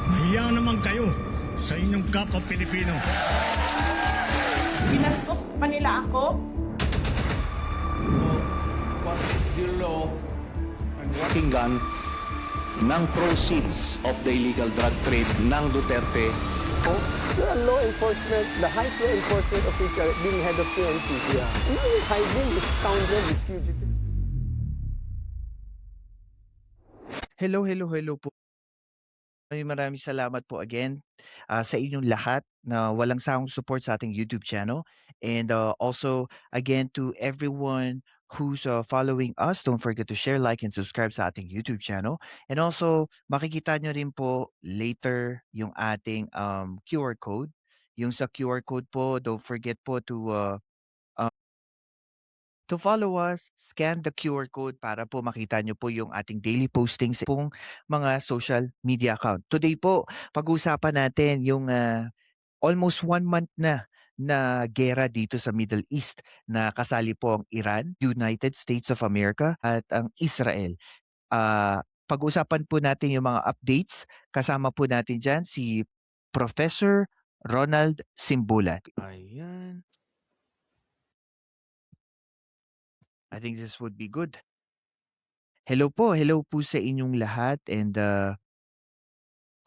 Mahiya naman kayo sa inyong kapwa Pilipino. Binastos pa nila ako. What is the law and what Pakinggan ng proceeds of the illegal drug trade ng Duterte po. The law enforcement, the highest law enforcement official being head of PNP. Yeah. Now you're hiding the scoundrel, the fugitive. Hello po. Maraming salamat po again sa inyong lahat na walang sawang support sa ating YouTube channel. And also, again, to everyone who's following us, don't forget to share, like, and subscribe sa ating YouTube channel. And also, makikita nyo rin po later yung ating QR code. Yung sa QR code po, don't forget po to follow us, scan the QR code para po makita nyo po yung ating daily postings pong mga social media account. Today po, pag-uusapan natin yung almost 1 month na gera dito sa Middle East na kasali po ang Iran, United States of America at ang Israel. Pag-uusapan po natin yung mga updates. Kasama po natin dyan si Professor Ronald Simbulan. Ayan. I think this would be good. Hello po sa inyong lahat and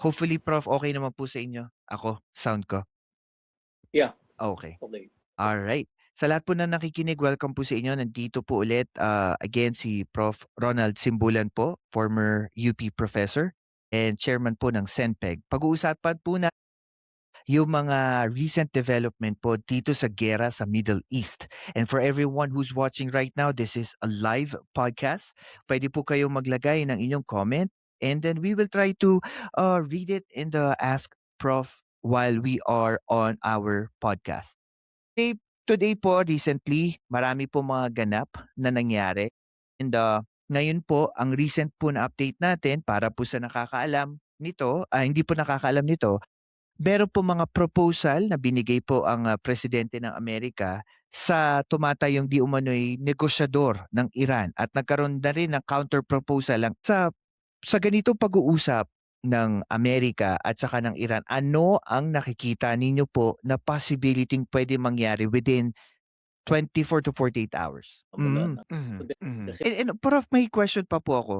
hopefully Prof, okay naman po sa inyo. Ako, sound ko. Yeah. Okay. Okay. Alright. Sa lahat po na nakikinig, welcome po sa inyo. Nandito po ulit again si Prof. Ronald Simbulan po, former UP professor and chairman po ng SENPEG. Pag-uusapan po na yung mga recent development po dito sa gera sa Middle East. And for everyone who's watching right now, this is a live podcast. Pwede po kayo maglagay ng inyong comment and then we will try to read it in the Ask Prof while we are on our podcast. Today po, recently, marami po mga ganap na nangyari. And ngayon po, ang recent po na update natin para po sa nakakaalam nito, hindi po nakakaalam nito, meron po mga proposal na binigay po ang presidente ng Amerika sa tumatayong di umano'y negosyador ng Iran at nagkaroon na rin ng counter proposal lang sa ganitong pag-uusap ng Amerika at saka ng Iran. Ano ang nakikita ninyo po na possibility pwede mangyari within 24 to 48 hours? And Prof, may question pa po ako.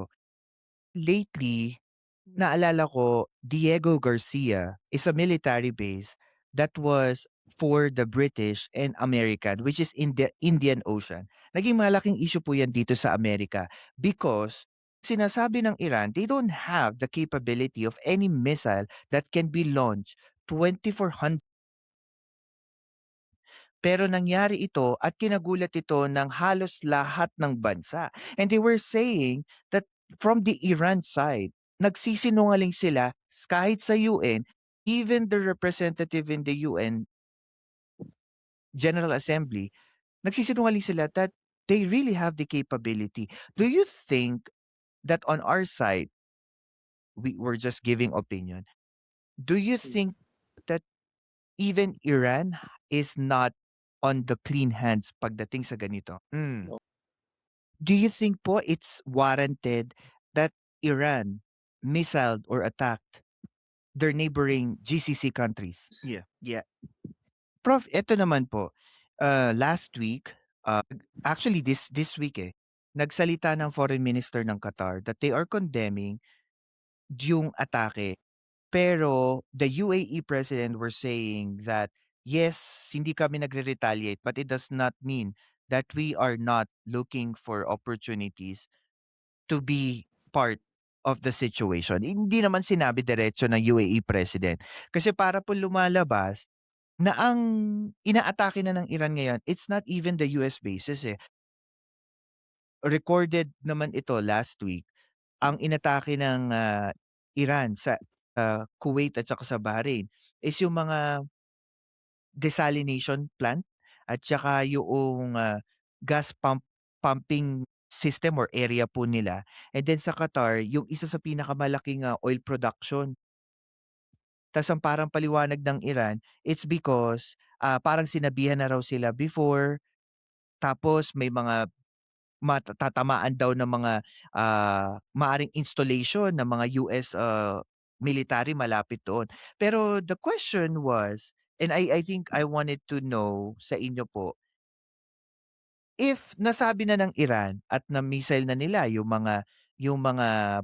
Lately, naalala ko, Diego Garcia is a military base that was for the British and American, which is in the Indian Ocean. Naging malaking issue po yan dito sa Amerika because sinasabi ng Iran, they don't have the capability of any missile that can be launched 2400. Pero nangyari ito at kinagulat ito ng halos lahat ng bansa. And they were saying that from the Iran side, nagsisinungaling sila kahit sa UN, even the representative in the UN General Assembly, nagsisinungaling sila that they really have the capability. Do you think that on our side, we're just giving opinion, do you think that even Iran is not on the clean hands pagdating sa ganito? Do you think po it's warranted that Iran missiled or attacked their neighboring GCC countries? Yeah. Prof, eto naman po. Last week, actually this week nagsalita ng foreign minister ng Qatar that they are condemning yung atake. Pero the UAE president were saying that yes, hindi kami nagre-retaliate but it does not mean that we are not looking for opportunities to be part of the situation. Hindi naman sinabi diretso ng UAE president. Kasi para po lumalabas na ang inaatake na ng Iran ngayon, it's not even the US bases eh. Recorded naman ito last week, ang inatake ng Iran sa Kuwait at saka sa Bahrain is yung mga desalination plant at saka yung gas pumping system or area po nila. And then sa Qatar, yung isa sa pinakamalaking oil production. Tas ang parang paliwanag ng Iran, it's because parang sinabihan na raw sila before, tapos may mga matatamaan daw ng mga maaring installation ng mga US military malapit doon. Pero the question was, and I think I wanted to know sa inyo po, if nasabi na ng Iran at na-missile na nila yung mga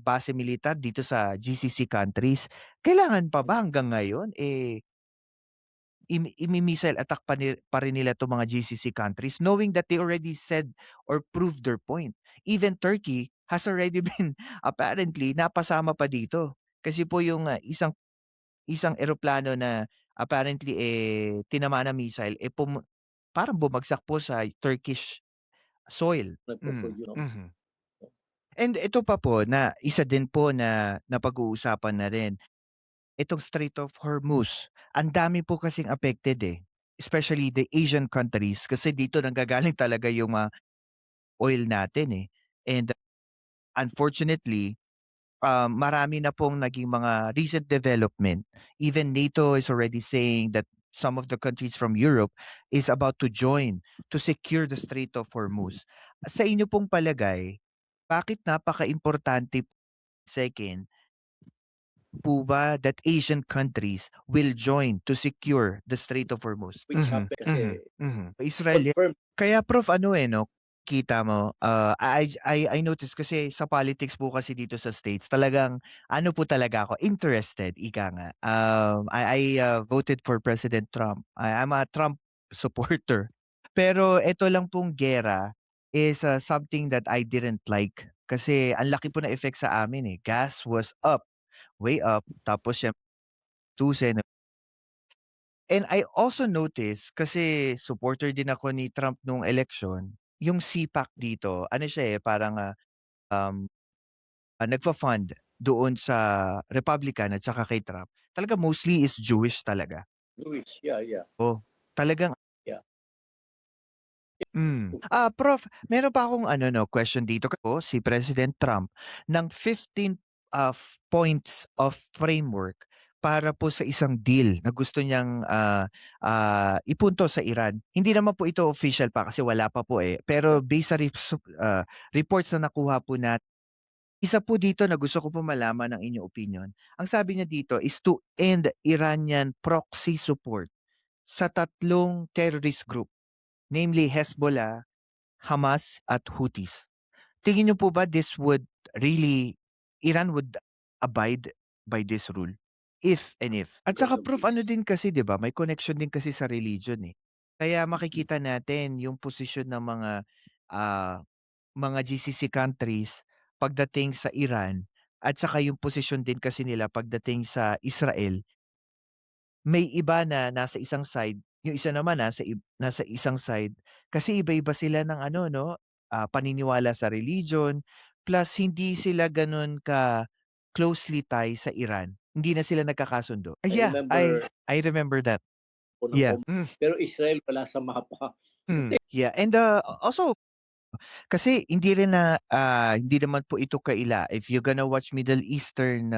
base militar dito sa GCC countries, kailangan pa ba hanggang ngayon, imi-missile attack pa rin nila 'tong mga GCC countries knowing that they already said or proved their point. Even Turkey has already been apparently napasama pa dito. Kasi po yung, isang eroplano na apparently, tinamaan ng missile, parang bumagsak po sa Turkish soil. Mhm. And ito pa po na isa din po na napag-uusapan na rin, itong Strait of Hormuz. Ang dami po kasing affected, especially the Asian countries kasi dito nanggagaling talaga yung, oil natin, eh. And unfortunately, marami na pong naging mga recent development. Even NATO is already saying that some of the countries from Europe is about to join to secure the Strait of Hormuz. Sa inyo pong palagay, bakit napakaimportante second po ba that Asian countries will join to secure the Strait of Hormuz? Which happened kasi Israel. confirmed. Kaya Prof, ano, 'no, kita mo, I noticed kasi sa politics po kasi dito sa States talagang ano po talaga ako, interested, ika nga. I voted for President Trump. I'm a Trump supporter. Pero ito lang pong giyera is, something that I didn't like. Kasi ang laki po ng effect sa amin, Gas was up, way up. Tapos siyempre tusen. And I also noticed, kasi supporter din ako ni Trump nung election, yung CPAC dito, ano siya, parang, um, nagfa-fund doon sa Republican at saka kay Trump. Talaga mostly is Jewish talaga. Jewish, yeah. Oh, talagang Yeah. Prof, meron pa akong ano, 'no, question dito. Po si President Trump ng 15 points of framework para po sa isang deal na gusto niyang, ipunto sa Iran. Hindi naman po ito official pa kasi wala pa po, pero based sa reports na nakuha po isa po dito na gusto ko po malaman ang inyong opinion. Ang sabi niya dito is to end Iranian proxy support sa tatlong terrorist group, namely Hezbollah, Hamas at Houthis. Tingin niyo po ba this would really Iran would abide by this rule? If and if. At saka Prof, ano din kasi 'di ba, may connection din kasi sa religion, eh. Kaya makikita natin yung posisyon ng mga GCC countries pagdating sa Iran at saka yung posisyon din kasi nila pagdating sa Israel. May iba na nasa isang side, yung isa naman nasa isang side kasi iba-iba sila ng ano, 'no, paniniwala sa religion, plus hindi sila gano'n ka-closely tie sa Iran. Hindi na sila nagkakasundo. I remember that. Yeah. Pero Israel wala sa mapa. Yeah, and, also kasi hindi naman po ito kaila. If you're gonna watch Middle Eastern,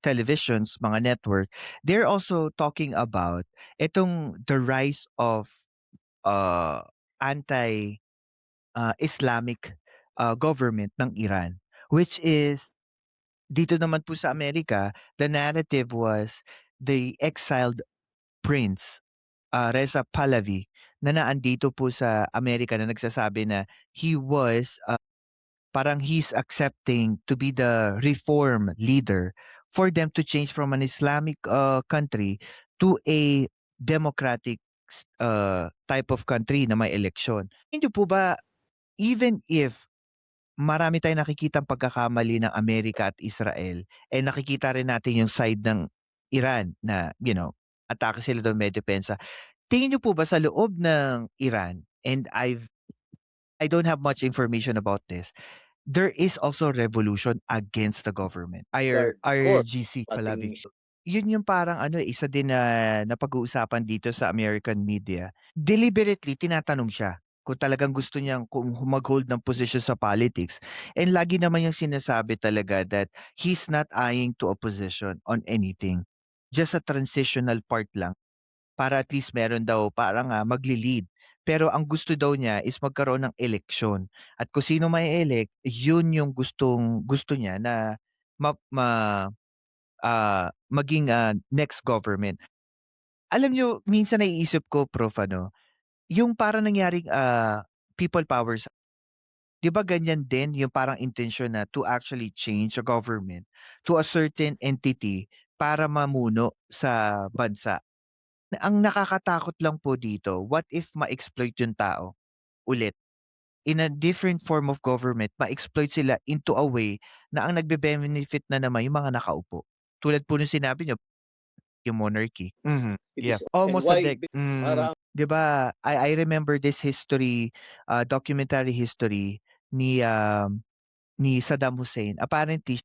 televisions, mga network, they're also talking about the rise of, uh, anti, Islamic, government ng Iran. Which is, dito naman po sa Amerika, the narrative was the exiled prince, Reza Pahlavi, na naandito po sa Amerika na nagsasabi na he was, parang he's accepting to be the reform leader for them to change from an Islamic, country to a democratic type of country na may eleksyon. Hindi po ba, even if marami tayong nakikitang pagkakamali ng Amerika at Israel, nakikita rin natin yung side ng Iran na, atake sila doon, may depensa. Tingin niyo po ba sa loob ng Iran, and I don't have much information about this, there is also revolution against the government. Yeah, of course. IRGC Pating- Pahlavi. Yun yung parang isa din na napag-uusapan dito sa American media. Deliberately tinatanong siya kung talagang gusto niyang mag-hold ng position sa politics. And lagi naman yung sinasabi talaga that he's not eyeing to a position on anything. Just a transitional part lang para at least meron daw parang, magli-lead. Pero ang gusto daw niya is magkaroon ng eleksyon. At kung sino may elect, yun yung gusto niya na ma ma maging next government. Alam niyo, minsan naiisip ko, Prof, yung parang nangyaring people powers, 'di ba ganyan din yung parang intention na to actually change a government to a certain entity para mamuno sa bansa. Ang nakakatakot lang po dito, what if ma-exploit yung tao ulit? In a different form of government, ma-exploit sila into a way na ang nagbe-benefit na naman yung mga nakaupo. Tulad po nung sinabi niyo, yung monarchy. Mhm. It Yeah, is, and almost a why? dec 'di ba, I remember this history, documentary history ni, ni Saddam Hussein. Apparently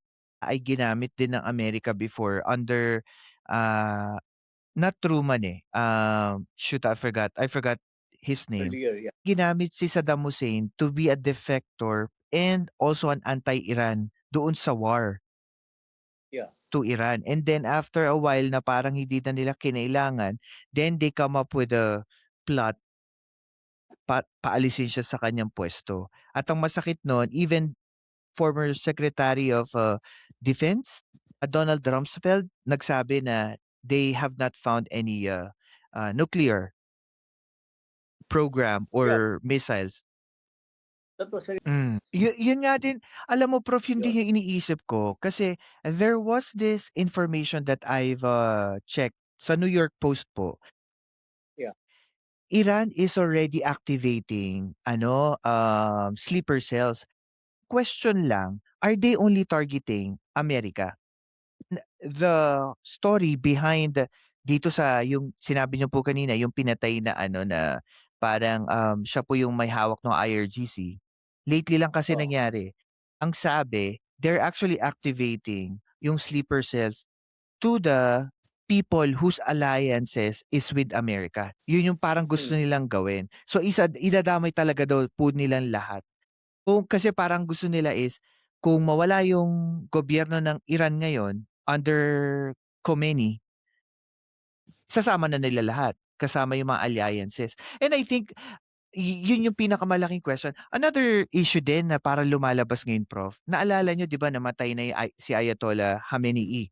ay ginamit din ng Amerika before under, ah, not Truman, shoot, I forgot his name. Earlier, yeah. Ginamit si Saddam Hussein to be a defector and also an anti-Iran doon sa war Yeah. to Iran. And then after a while na parang hindi na nila kinailangan, then they come up with a plot paalisin siya sa kanyang puesto. At ang masakit nun, even former Secretary of Defense, Donald Rumsfeld, nagsabi na they have not found any nuclear program Yeah. or missiles. That was a Yun nga din, alam mo, Prof, yun Yeah. din yung iniisip ko kasi there was this information that I've checked sa New York Post po. Yeah. Iran is already activating sleeper cells. Question lang, are they only targeting America? The story behind dito sa yung sinabi niyo po kanina, yung pinatay na na parang, siya po yung may hawak ng IRGC. Lately lang kasi Oh. nangyari. Ang sabi, they're actually activating yung sleeper cells to the people whose alliances is with America. Yun yung parang gusto nilang gawin. So idadamay talaga daw po nilang lahat. Kasi parang gusto nila is kung mawala yung gobyerno ng Iran ngayon under Khomeini, sasama na nila lahat, kasama yung mga alliances. And I think yun yung pinakamalaking question. Another issue din na parang lumalabas ngayon, Prof. Naalala nyo, di ba, namatay na si Ayatollah Khamenei,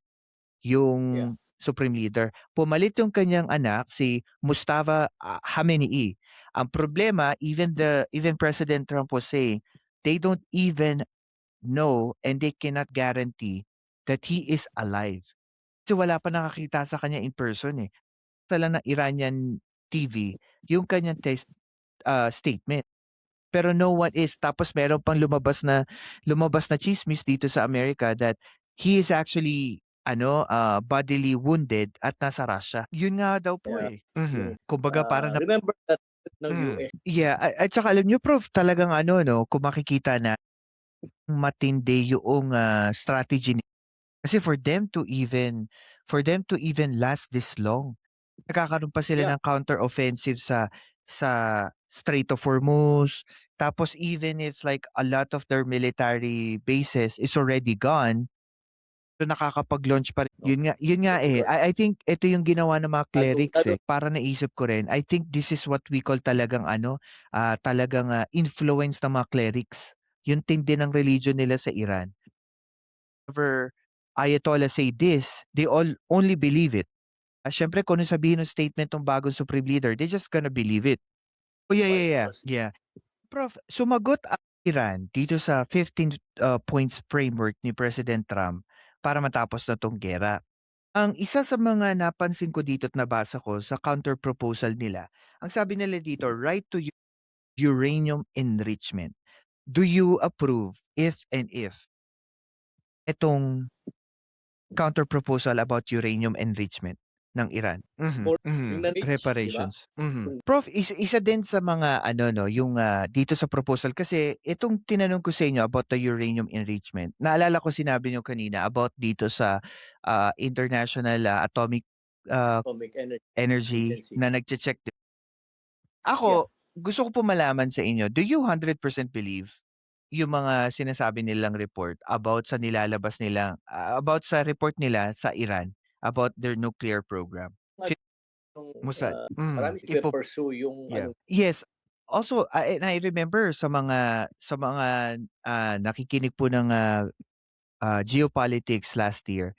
yung Yeah. supreme leader. Pumalit yung kanyang anak, si Mustafa Khamenei. Ang problema, even President Trump was saying, they don't even know and they cannot guarantee that he is alive. Kasi wala pa nakakita sa kanya in person. Sa lang ng Iranian TV, yung kanyang statement. Pero no one is. Tapos meron pang lumabas na chismis dito sa America that he is actually bodily wounded at nasa Russia. Yun nga daw po Yeah. Kumbaga para na Remember that ng US. yeah, at saka alam niyo, Prof, talagang kung makikita na matindi yung strategy kasi for them to even last this long, nagkakaroon pa sila Yeah. ng counter-offensive sa Strait of Hormuz. Tapos even if like a lot of their military bases is already gone, so nakakapag-launch pa rin. Yun nga I think ito yung ginawa ng mga clerics para naisip ko rin. I think this is what we call talagang influence ng mga clerics. Yung tindi ng religion nila sa Iran. Whenever Ayatollah say this, they all only believe it. Siyempre kung ano sabihin ng statement ng bagong supreme leader, they just gonna believe it. Oh yeah. Prof, sumagot ang Iran dito sa 15 points framework ni President Trump para matapos na tong gera. Ang isa sa mga napansin ko dito at nabasa ko sa counter proposal nila, ang sabi nila dito, right to uranium enrichment. Do you approve if itong counter proposal about uranium enrichment ng Iran? For enrich, Reparations. Prof, isa din sa mga yung dito sa proposal kasi itong tinanong ko sa inyo about the uranium enrichment. Naalala ko sinabi niyo kanina about dito sa International Atomic Atomic Energy Agency. na nagche-check. Ako, gusto ko po malaman sa inyo, do you 100% believe yung mga sinasabi nilang report about sa nilalabas nila, about sa report nila sa Iran about their nuclear program? Musad. Marami pursue yung Yes. Also, I remember sa mga nakikinig po ng geopolitics last year,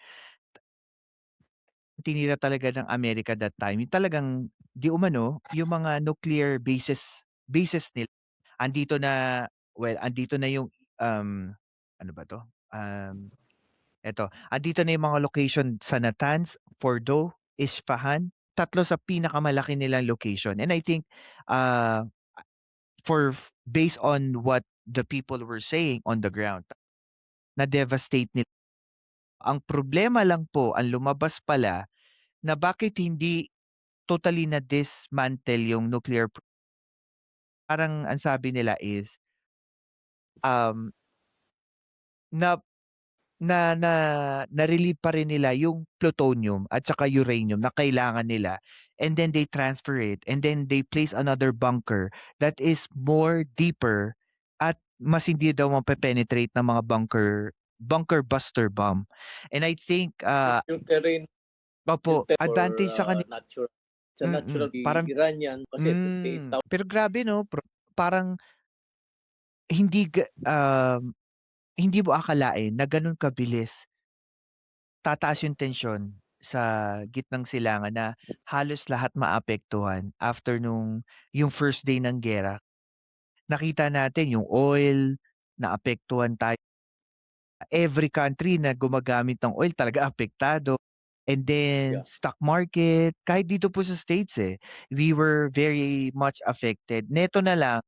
tinira talaga ng Amerika that time, yung talagang di umano, yung mga nuclear bases nila. Andito na, well, andito na yung, ano ba 'to? Eto, andito na yung mga location sa Natanz, Fordo, Isfahan, 3 sa pinakamalaki nilang location. And I think, uh, based on what the people were saying on the ground, na-devastate nila. Ang problema lang po, ang lumabas pala na bakit hindi totally na-dismantle yung parang ang sabi nila is, um, na na na na-relieve pa rin nila yung plutonium at saka uranium na kailangan nila, and then they transfer it, and then they place another bunker that is more deeper at mas hindi daw mape-penetrate ng mga bunker buster bomb. And I think, Yung terrain, opo, yung advantage sa kanila. natural. Sa natural, Parang Iranian kasi 58,000. pero grabe 'no, parang hindi hindi mo akalain na gano'n kabilis tataas yung tensyon sa gitnang silangan na halos lahat maapektuhan after yung first day ng giyera. Nakita natin yung oil, naapektuhan tayo. Every country na gumagamit ng oil talaga apektado. And then Yeah. stock market, kahit dito po sa States we were very much affected. Neto na lang,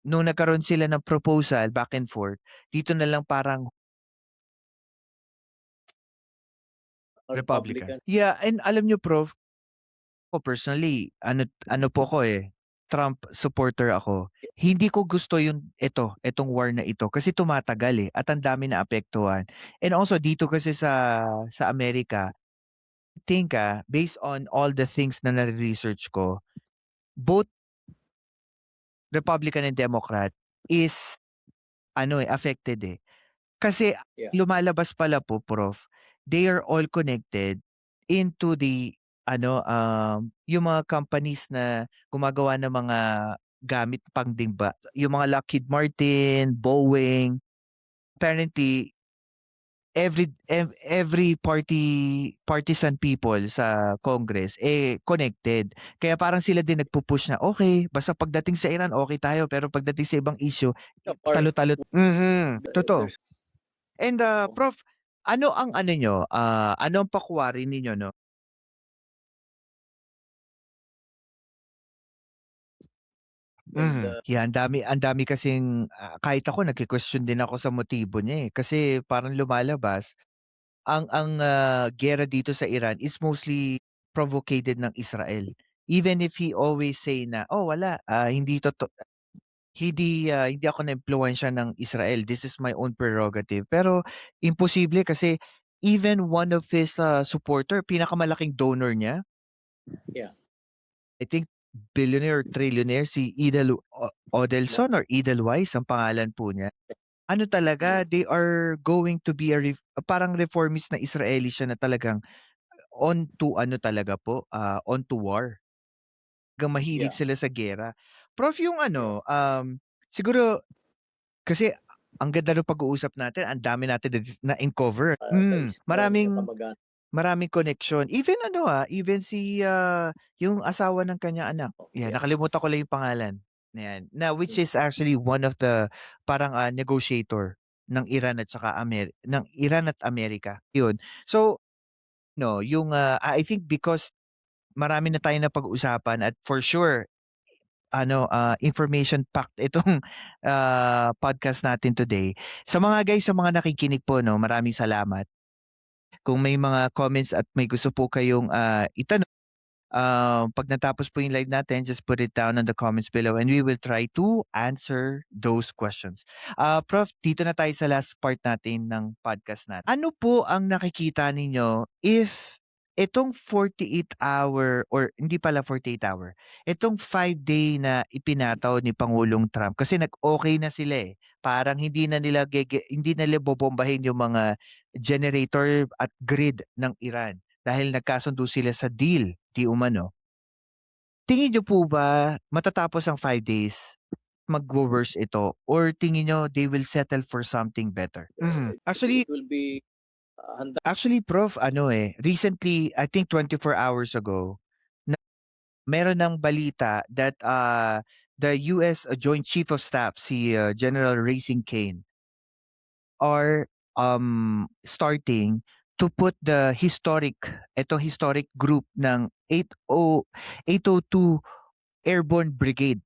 nung nagkaroon sila ng proposal back and forth, dito na lang parang Republican. Yeah, and alam niyo Prof, ako personally, ano po ako Trump supporter ako. Hindi ko gusto itong war na ito kasi tumatagal at ang dami na apektuhan. And also dito kasi sa Amerika, I think based on all the things na na-research ko, both Republican and Democrat is affected Kasi Yeah. lumalabas pala po Prof, they are all connected into the yung mga companies na gumagawa ng mga gamit pangdigma, yung mga Lockheed Martin, Boeing, apparently every partisan people sa Congress connected. Kaya parang sila din nagpo-push na okay, basta pagdating sa Iran okay tayo, pero pagdating sa ibang issue talo-talo. Totoo. And Prof, ano ang niyo, ano ang pakuwari ninyo 'no? Yeah, ang dami kasing, kahit ako nagke-question din ako sa motibo niya kasi parang lumalabas ang giyera dito sa Iran is mostly provocated ng Israel. Even if he always say na, "Oh wala, hindi ako naimpluwensya ng Israel. This is my own prerogative." Pero imposible kasi even one of his supporter, pinakamalaking donor niya. Yeah. I think billionaire or trillionaire si Odelson or Edelweiss ang pangalan po niya. Ano talaga, they are going to be parang reformist na Israeli siya na talagang on to talaga po, on to war. Hanggang mahilig sila sa giyera. Prof, yung siguro kasi ang ganda ng pag-uusap natin, ang dami natin na uncover. Maraming connection. Even even si yung asawa ng kanyang anak. Yeah, nakalimutan ko lang yung pangalan. Yan. Na which is actually one of the parang negotiator ng Iran at saka ng Iran at Amerika. Yun. So yung I think because marami na tayong napag-usapan at for sure information packed itong podcast natin today. Sa mga nakikinig po maraming salamat. Kung may mga comments at may gusto po kayong itanong, pag natapos po yung live natin, just put it down on the comments below and we will try to answer those questions. Prof, dito na tayo sa last part natin ng podcast natin. Ano po ang nakikita ninyo if itong 48-hour or hindi pala 48-hour, itong 5-day na ipinataw ni Pangulong Trump kasi nag-okay na sila parang hindi na nila bobombahin yung mga generator at grid ng Iran dahil nagkasundo sila sa deal di umano. Tingin niyo po ba matatapos ang 5 days, magwo-worse ito or tingin niyo they will settle for something better? Actually, it will be handa Actually, Prof, recently, I think 24 hours ago, na meron ng balita that the US Joint Chief of Staff, si General Racing Kane, are starting to put the historic group ng 802 Airborne Brigade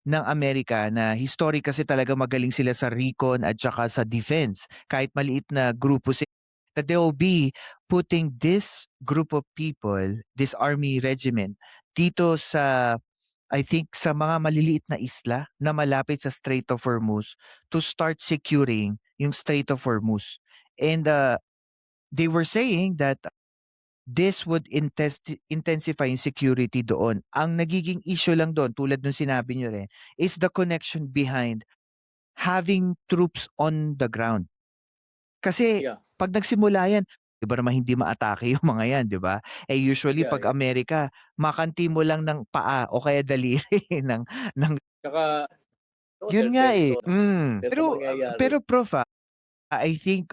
ng Amerika na historic kasi talaga magaling sila sa recon at saka sa defense. Kahit maliit na grupo sila, that they will be putting this group of people, this army regiment, dito sa, I think, sa mga maliliit na isla na malapit sa Strait of Hormuz to start securing yung Strait of Hormuz. And they were saying that this would intensify yung security doon. Ang nagiging issue lang doon, tulad nung sinabi nyo rin, is the connection behind having troops on the ground. Kasi Yeah. pag nagsimula yan, di ba naman hindi maatake yung mga yan, di ba? Usually Yeah, pag yeah. Amerika, makanti mo lang ng paa o kaya daliri ng Tsaka yun nga eh. Ito Pero mangyayari. Prof, I think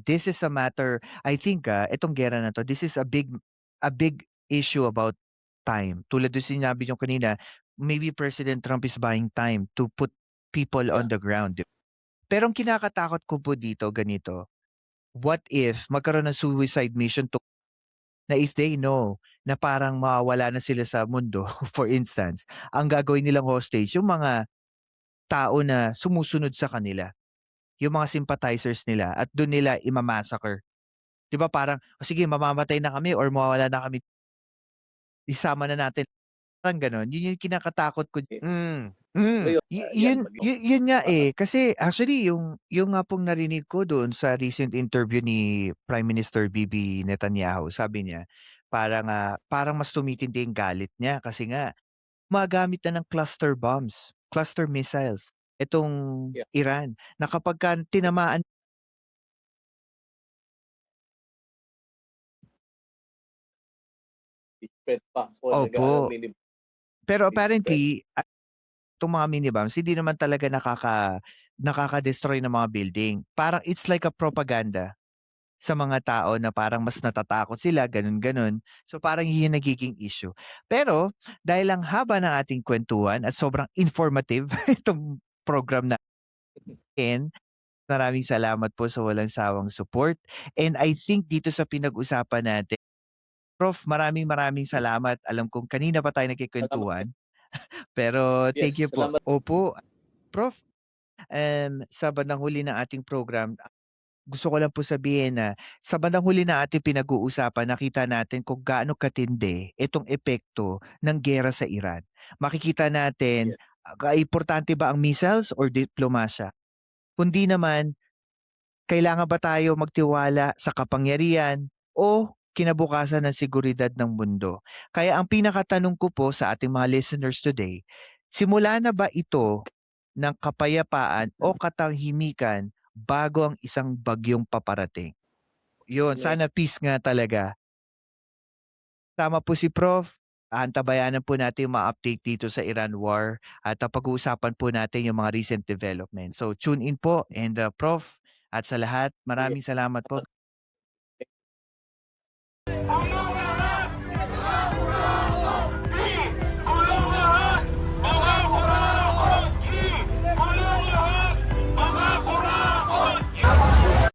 this is a matter, I think itong gera na to, this is a big issue about time. Tulad ng sinabi niyo kanina, maybe President Trump is buying time to put people on Yeah. the ground. Pero ang kinakatakot ko po dito ganito, what if magkaroon ng suicide mission to na if they know na parang mawawala na sila sa mundo, for instance, ang gagawin nilang hostage, yung mga tao na sumusunod sa kanila, yung mga sympathizers nila at doon nila imamassacre. 'Di ba parang, "O sige mamamatay na kami or mawawala na kami, isama na natin." Parang gano'n. Yun yung kinakatakot ko. Pero yun, yan, Yun nga eh. Kasi actually yung nga pong narinig ko doon sa recent interview ni Prime Minister Bibi Netanyahu, sabi niya, parang mas tumitindi yung galit niya kasi nga gumagamit na ng cluster bombs, cluster missiles, itong Yeah. Iran, na kapagka tinamaan spread pa. So, Opo. Pero Spread. apparently, itong mga mini bombs hindi naman talaga nakaka-destroy ng mga building. Parang it's like a propaganda sa mga tao na parang mas natatakot sila, gano'n-gano'n. So parang yun yung nagiging issue. Pero dahil ang haba ng ating kwentuhan at sobrang informative itong program natin, maraming salamat po sa walang sawang support. And I think dito sa pinag-usapan natin, Prof, maraming salamat. Alam kong kanina pa tayo nagkikwentuhan. Pero Yes, thank you po. salamat. Opo, Prof, sa bandang huli ng ating program, gusto ko lang po sabihin na sa bandang huli na ating pinag-uusapan, nakita natin kung gaano katindi itong epekto ng giyera sa Iran. Makikita natin, importante ba ang missiles or diplomasya? Kundi naman, kailangan ba tayo magtiwala sa kapangyarihan o kinabukasan ng seguridad ng mundo? Kaya ang pinakatanong ko po sa ating mga listeners today, simula na ba ito ng kapayapaan o katahimikan bago ang isang bagyong paparating? Yun, sana peace nga talaga. Tama po si Prof. Antabayanan po natin yung mga update dito sa Iran War at pag-uusapan po natin yung mga recent development. So tune in po and Prof, at sa lahat, maraming salamat po.